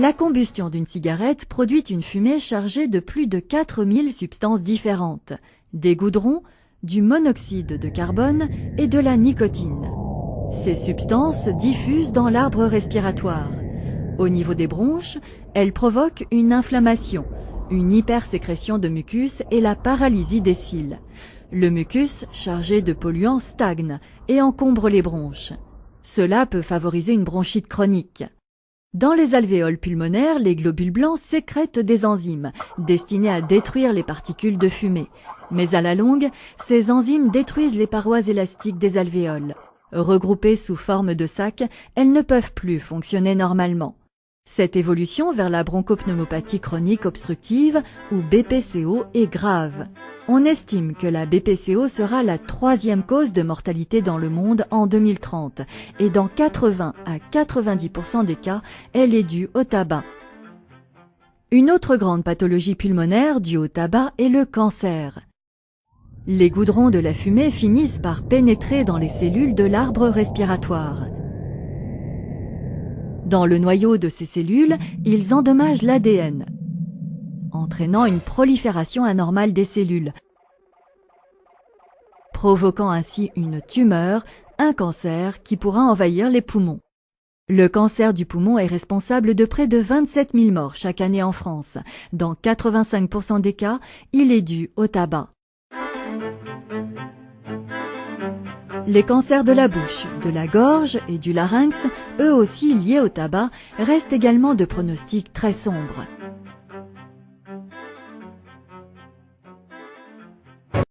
La combustion d'une cigarette produit une fumée chargée de plus de 4000 substances différentes, des goudrons, du monoxyde de carbone et de la nicotine. Ces substances diffusent dans l'arbre respiratoire. Au niveau des bronches, elles provoquent une inflammation, une hypersécrétion de mucus et la paralysie des cils. Le mucus, chargé de polluants, stagne et encombre les bronches. Cela peut favoriser une bronchite chronique. Dans les alvéoles pulmonaires, les globules blancs sécrètent des enzymes destinées à détruire les particules de fumée. Mais à la longue, ces enzymes détruisent les parois élastiques des alvéoles. Regroupées sous forme de sacs, elles ne peuvent plus fonctionner normalement. Cette évolution vers la bronchopneumopathie chronique obstructive, ou BPCO, est grave. On estime que la BPCO sera la 3e cause de mortalité dans le monde en 2030, et dans 80 à 90% des cas, elle est due au tabac. Une autre grande pathologie pulmonaire due au tabac est le cancer. Les goudrons de la fumée finissent par pénétrer dans les cellules de l'arbre respiratoire. Dans le noyau de ces cellules, ils endommagent l'ADN, entraînant une prolifération anormale des cellules, provoquant ainsi une tumeur, un cancer qui pourra envahir les poumons. Le cancer du poumon est responsable de près de 27 000 morts chaque année en France. Dans 85% des cas, il est dû au tabac. Les cancers de la bouche, de la gorge et du larynx, eux aussi liés au tabac, restent également de pronostic très sombre.